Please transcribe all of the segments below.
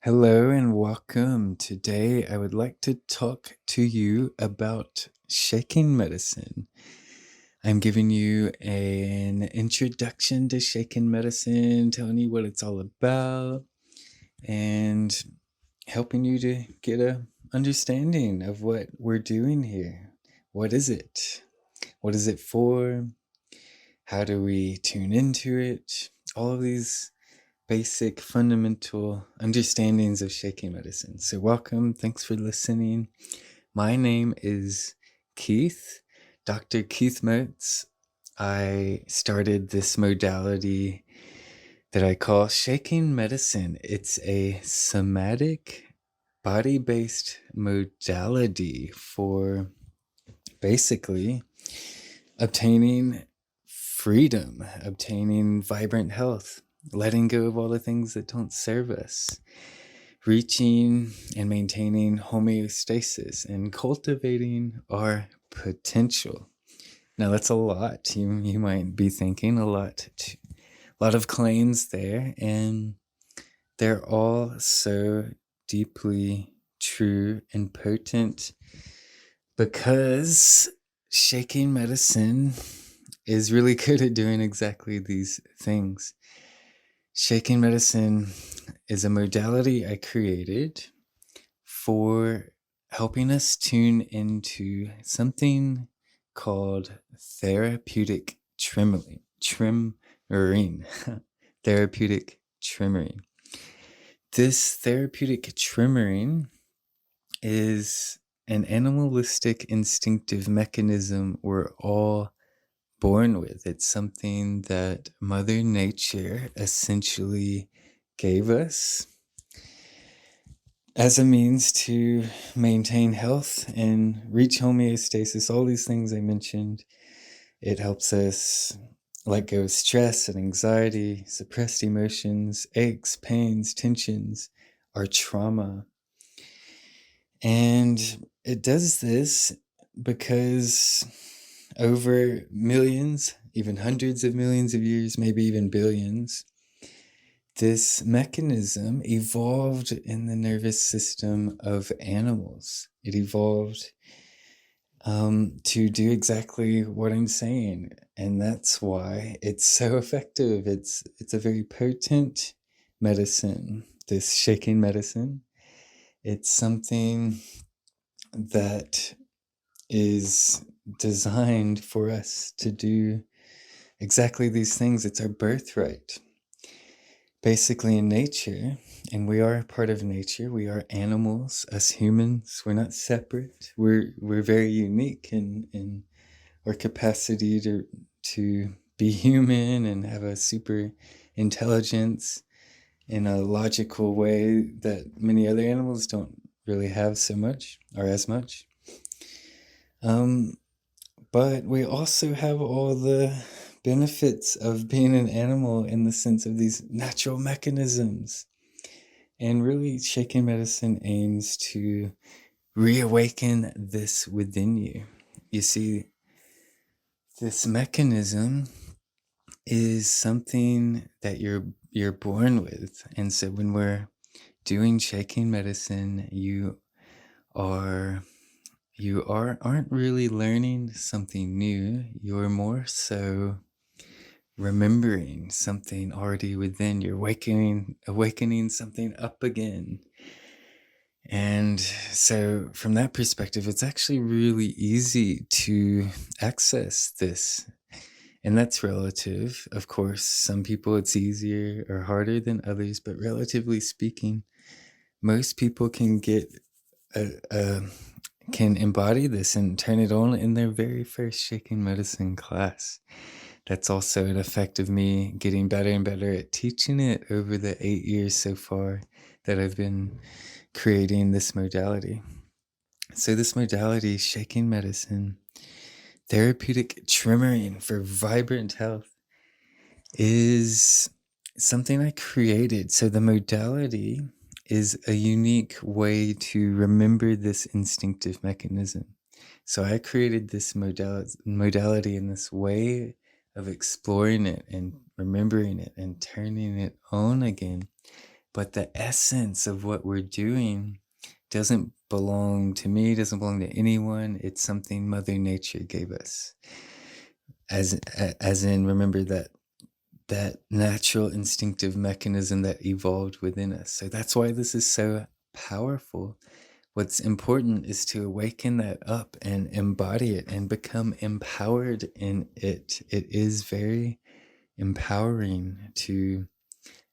Hello and welcome. Today, I would like to talk to you about shaking medicine. I'm giving you an introduction to shaking medicine, telling you what it's all about, and helping you to get a understanding of what we're doing here. What is it? What is it for? How do we tune into it? All of these basic fundamental understandings of shaking medicine. So welcome. Thanks for listening. My name is Keith, Dr. Keith Motes. I started this modality that I call shaking medicine. It's a somatic body-based modality for basically obtaining freedom, obtaining vibrant health, letting go of all the things that don't serve us, reaching and maintaining homeostasis, and cultivating our potential. Now, that's a lot. You might be thinking a lot of claims there, and they're all so deeply true and potent because shaking medicine is really good at doing exactly these things. Shaking medicine is a modality I created for helping us tune into something called therapeutic tremoring. Therapeutic tremoring. This therapeutic tremoring is an animalistic instinctive mechanism we're all born with. It's something that Mother Nature essentially gave us as a means to maintain health and reach homeostasis. All these things I mentioned. It helps us let go of stress and anxiety, suppressed emotions, aches, pains, tensions, our trauma. And it does this because over millions, even hundreds of millions of years, maybe even billions, this mechanism evolved in the nervous system of animals. It evolved to do exactly what I'm saying, and that's why it's so effective. It's a very potent medicine, this shaking medicine. It's something that is designed for us to do exactly these things. It's our birthright. Basically, in nature, and we are part of nature, we are animals, us humans, we're not separate. We're very unique in our capacity to be human and have a super intelligence in a logical way that many other animals don't really have so much or as much. But we also have all the benefits of being an animal in the sense of these natural mechanisms. And really, shaking medicine aims to reawaken this within you. You see, this mechanism is something that you're born with. And so when we're doing shaking medicine, you aren't really learning something new. You're more so remembering something already within. You're awakening something up again. And so from that perspective, it's actually really easy to access this. And that's relative. Of course, some people it's easier or harder than others, but relatively speaking, most people can can embody this and turn it on in their very first shaking medicine class. That's also an effect of me getting better and better at teaching it over the 8 years so far that I've been creating this modality. So this modality, shaking medicine, therapeutic tremoring for vibrant health, is something I created. So the modality is a unique way to remember this instinctive mechanism. So I created this modality in this way of exploring it and remembering it and turning it on again but the essence of what we're doing doesn't belong to me, doesn't belong to anyone. It's something Mother Nature gave us. As in, remember that natural instinctive mechanism that evolved within us. So that's why this is so powerful. What's important is to awaken that up and embody it and become empowered in it. It is very empowering to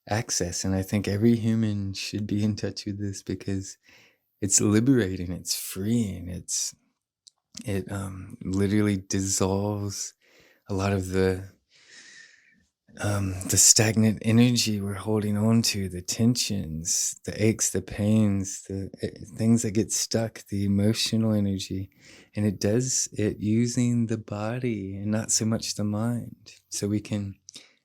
access. And I think every human should be in touch with this because it's liberating, it's freeing, it literally dissolves a lot of the stagnant energy we're holding on to, the tensions, the aches, the pains, the things that get stuck, the emotional energy. And it does it using the body and not so much the mind. So we can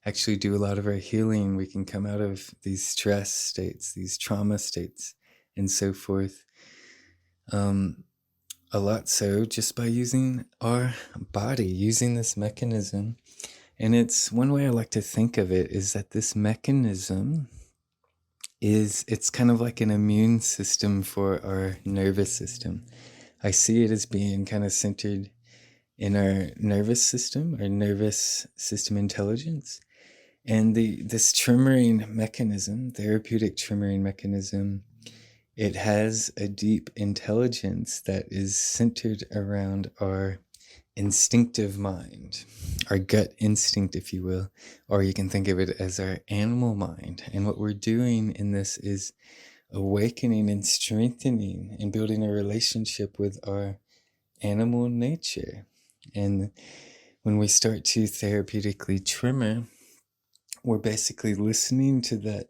actually do a lot of our healing. We can come out of these stress states, these trauma states, and so forth. A lot so just by using our body, using this mechanism. And it's one way I like to think of it is that this mechanism it's kind of like an immune system for our nervous system. I see it as being kind of centered in our nervous system intelligence. And this tremoring mechanism, therapeutic tremoring mechanism, it has a deep intelligence that is centered around our instinctive mind, our gut instinct, if you will, or you can think of it as our animal mind. And what we're doing in this is awakening and strengthening and building a relationship with our animal nature. And when we start to therapeutically tremor, we're basically listening to that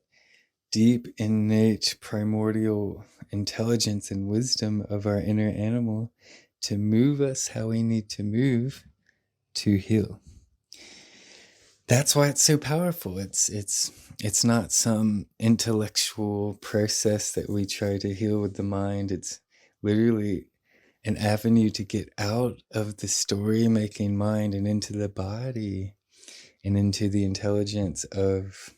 deep, innate, primordial intelligence and wisdom of our inner animal to move us how we need to move to heal. That's why it's so powerful. It's not some intellectual process that we try to heal with the mind. It's literally an avenue to get out of the story-making mind and into the body and into the intelligence of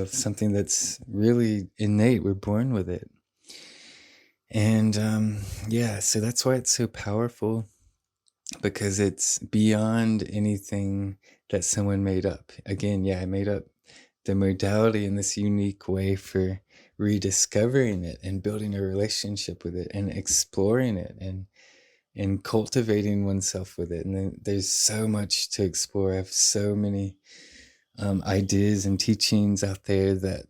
something that's really innate. We're born with it. And so that's why it's so powerful, because it's beyond anything that someone made up. Again, I made up the modality in this unique way for rediscovering it and building a relationship with it and exploring it and cultivating oneself with it. And then there's so much to explore. I have so many ideas and teachings out there that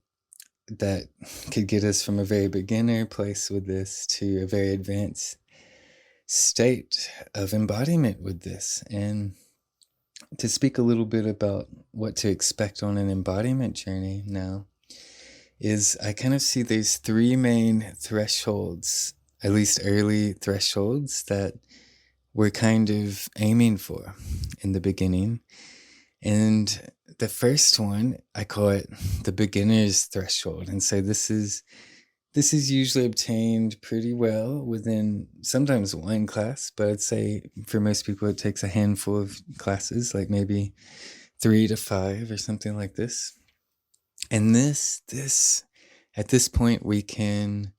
could get us from a very beginner place with this to a very advanced state of embodiment with this. And to speak a little bit about what to expect on an embodiment journey now is I kind of see these three main thresholds, at least early thresholds, that we're kind of aiming for in the beginning. And the first one, I call it the beginner's threshold. And so this is usually obtained pretty well within sometimes one class, but I'd say for most people it takes a handful of classes, like maybe 3 to 5 or something like this. And this at this point we can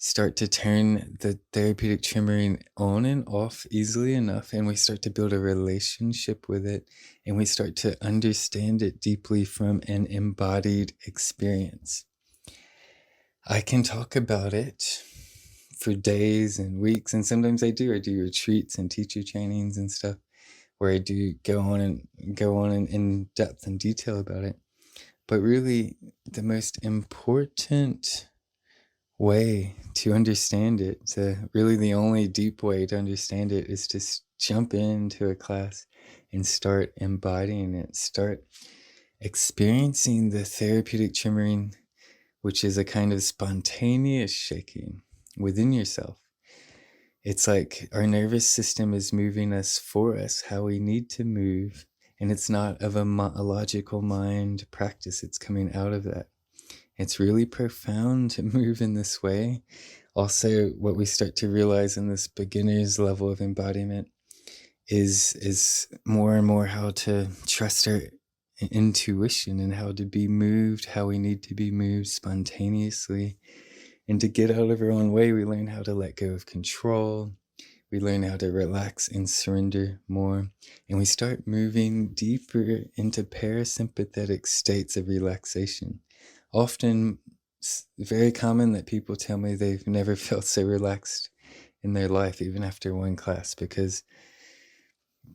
start to turn the therapeutic tremoring on and off easily enough, and we start to build a relationship with it, and we start to understand it deeply from an embodied experience. I can talk about it for days and weeks, and sometimes I do retreats and teacher trainings and stuff where I do go on in depth and detail about it. But really, the most important way to understand it, really the only deep way to understand it, is to jump into a class and start embodying it, start experiencing the therapeutic tremoring, which is a kind of spontaneous shaking within yourself. It's like our nervous system is moving us for us how we need to move, and it's not of a logical mind practice. It's coming out of that. It's really profound to move in this way. Also, what we start to realize in this beginner's level of embodiment is more and more how to trust our intuition and how to be moved, how we need to be moved spontaneously. And to get out of our own way, we learn how to let go of control. We learn how to relax and surrender more. And we start moving deeper into parasympathetic states of relaxation. Often, it's very common that people tell me they've never felt so relaxed in their life, even after one class, because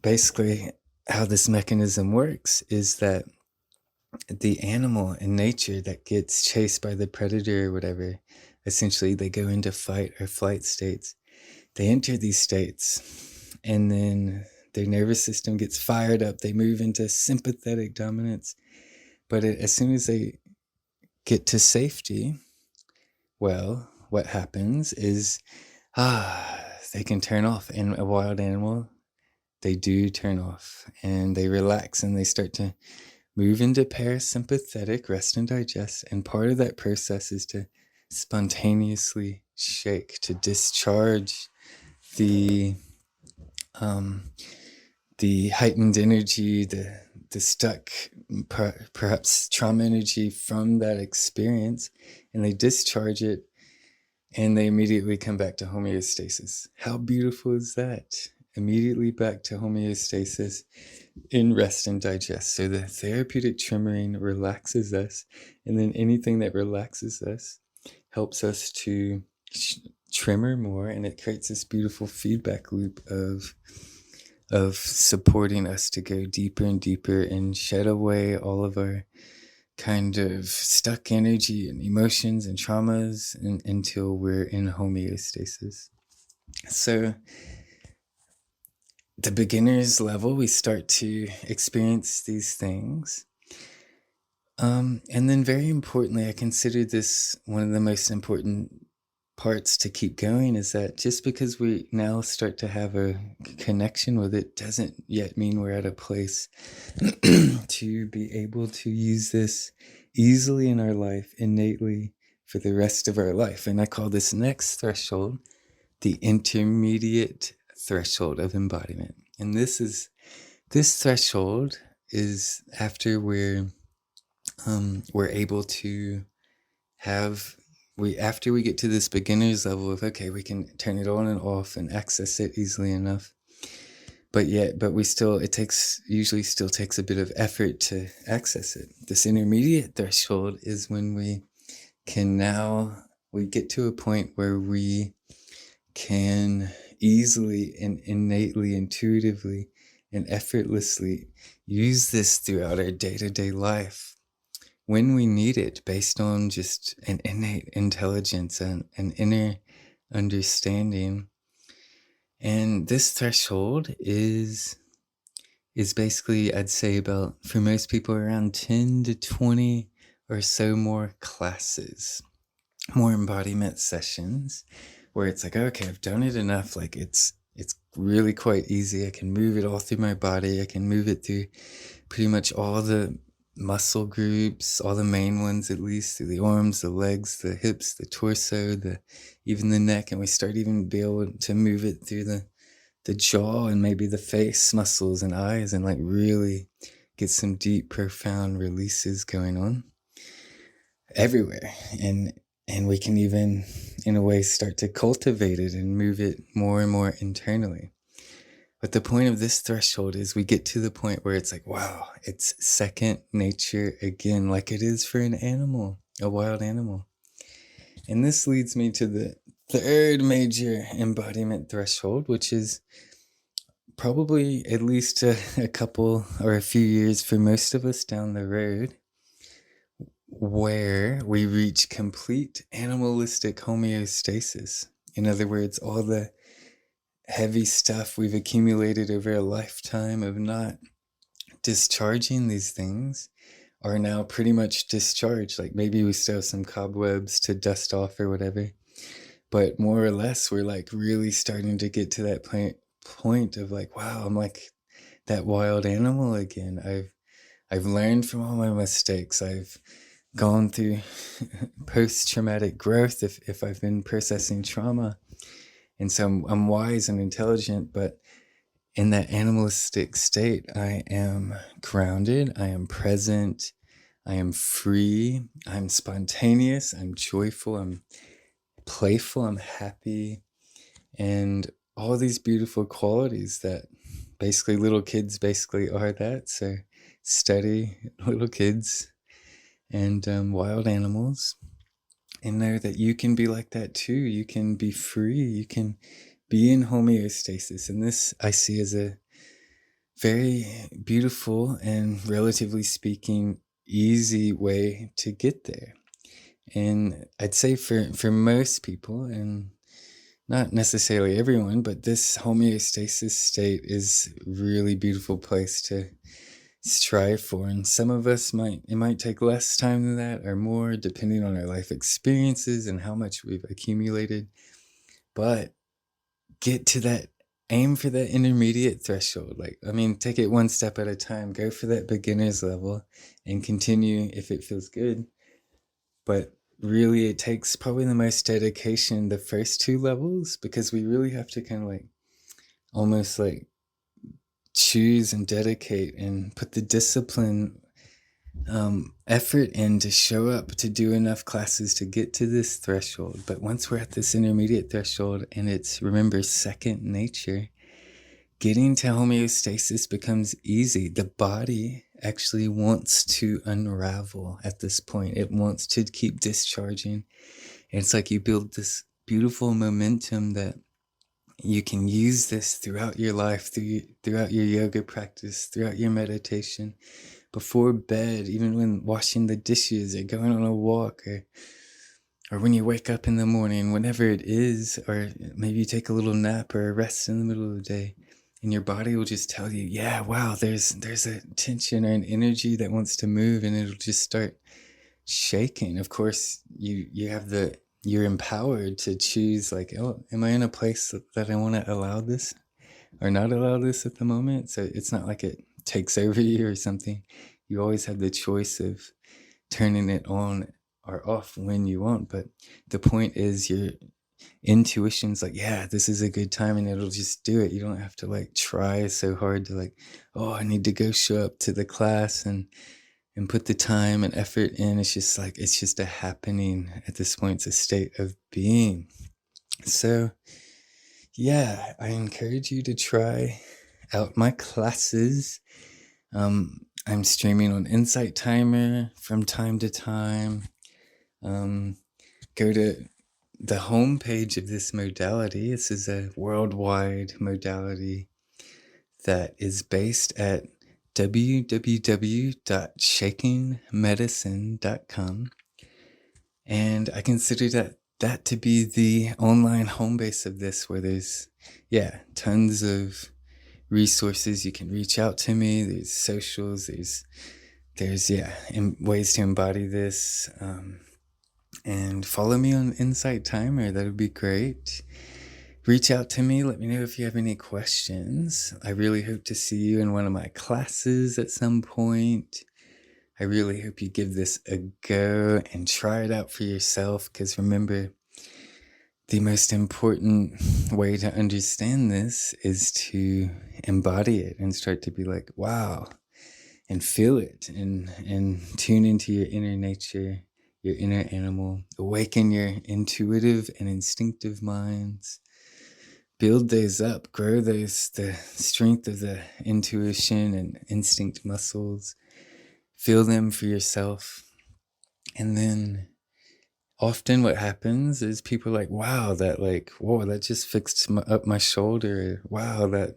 basically how this mechanism works is that the animal in nature that gets chased by the predator or whatever, essentially they go into fight or flight states. They enter these states and then their nervous system gets fired up. They move into sympathetic dominance. But as soon as they get to safety, well, what happens is, they can turn off. And a wild animal, they do turn off and they relax and they start to move into parasympathetic rest and digest. And part of that process is to spontaneously shake, to discharge the heightened energy, the stuck, perhaps trauma energy from that experience, and they discharge it, and they immediately come back to homeostasis. How beautiful is that? Immediately back to homeostasis in rest and digest. So the therapeutic tremoring relaxes us, and then anything that relaxes us helps us to tremor more, and it creates this beautiful feedback loop of supporting us to go deeper and deeper and shed away all of our kind of stuck energy and emotions and traumas until we're in homeostasis. So the beginner's level, we start to experience these things. And then very importantly, I consider this one of the most important parts to keep going, is that just because we now start to have a connection with it doesn't yet mean we're at a place to be able to use this easily in our life, innately, for the rest of our life. And I call this next threshold the intermediate threshold of embodiment. And this threshold is after we're able to have, after we get to this beginner's level of, okay, we can turn it on and off and access it easily enough, but we still, usually still takes a bit of effort to access it. This intermediate threshold is when we get to a point where we can easily and innately, intuitively and effortlessly use this throughout our day-to-day life when we need it, based on just an innate intelligence and an inner understanding. And this threshold is basically, I'd say, about, for most people, around 10 to 20 or so more classes, more embodiment sessions, where it's like, okay, I've done it enough. Like it's really quite easy. I can move it all through my body. I can move it through pretty much all the muscle groups, all the main ones, at least, through the arms, the legs, the hips, the torso, even the neck. And we start even be able to move it through the jaw and maybe the face muscles and eyes, and like really get some deep, profound releases going on everywhere. And we can even, in a way, start to cultivate it and move it more and more internally. But the point of this threshold is we get to the point where it's like, wow, it's second nature again, like it is for an animal, a wild animal. And this leads me to the third major embodiment threshold, which is probably at least a couple or a few years for most of us down the road, where we reach complete animalistic homeostasis. In other words, all the heavy stuff we've accumulated over a lifetime of not discharging these things are now pretty much discharged. Like maybe we still have some cobwebs to dust off or whatever, but more or less we're like really starting to get to that point of like, wow, I'm like that wild animal again. I've learned from all my mistakes. I've gone through post-traumatic growth if I've been processing trauma. And so I'm wise and intelligent, but In that animalistic state, I am grounded, I am present, I am free, I'm spontaneous, I'm joyful, I'm playful, I'm happy, and all these beautiful qualities that basically little kids basically are that. So study little kids and wild animals and know that you can be like that too. You can be free. You can be in homeostasis. And this I see as a very beautiful and, relatively speaking, easy way to get there. And I'd say for most people, and not necessarily everyone, but this homeostasis state is a really beautiful place to strive for. And some of us it might take less time than that or more, depending on our life experiences and how much we've accumulated. But get to that, aim for that intermediate threshold. Take it one step at a time. Go for that beginner's level and continue if it feels good. But really, it takes probably the most dedication the first two levels, because we really have to kind of almost choose and dedicate and put the discipline, effort in to show up to do enough classes to get to this threshold. But once we're at this intermediate threshold and it's, remember, second nature, getting to homeostasis becomes easy. The body actually wants to unravel at this point. It wants to keep discharging. And it's like you build this beautiful momentum that you can use this throughout your life, throughout your yoga practice, throughout your meditation, before bed, even when washing the dishes or going on a walk, or when you wake up in the morning, whenever it is, or maybe you take a little nap or a rest in the middle of the day, and your body will just tell you, yeah, wow, there's a tension or an energy that wants to move, and it'll just start shaking. Of course, you're empowered to choose, oh, am I in a place that I want to allow this or not allow this at the moment? So it's not like it takes over you or something. You always have the choice of turning it on or off when you want. But the point is, your intuition's yeah, this is a good time, and it'll just do it. You don't have to try so hard to oh, I need to go show up to the class and put the time and effort in. It's just it's just a happening at this point. It's a state of being. So yeah, I encourage you to try out my classes. I'm streaming on Insight Timer from time to time. Go to the homepage of this modality. This is a worldwide modality that is based at www.shakingmedicine.com. And I consider that to be the online home base of this, where there's, tons of resources. You can reach out to me. There's socials. There's ways to embody this. And follow me on Insight Timer. That would be great. Reach out to me. Let me know if you have any questions. I really hope to see you in one of my classes at some point. I really hope you give this a go and try it out for yourself, because remember, the most important way to understand this is to embody it and start to be wow, and feel it, and tune into your inner nature, your inner animal, awaken your intuitive and instinctive minds, build those up, grow the strength of the intuition and instinct muscles, feel them for yourself. And then often what happens is people are wow, whoa, that just fixed up my shoulder. Wow, that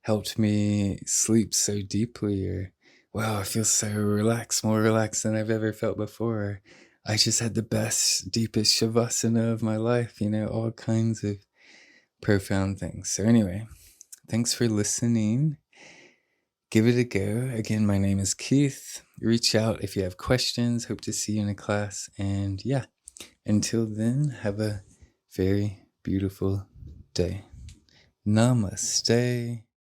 helped me sleep so deeply. Or wow, I feel so relaxed, more relaxed than I've ever felt before. I just had the best, deepest shavasana of my life, all kinds of profound things. So anyway, thanks for listening. Give it a go. Again, my name is Keith. Reach out if you have questions. Hope to see you in a class. And until then, have a very beautiful day. Namaste.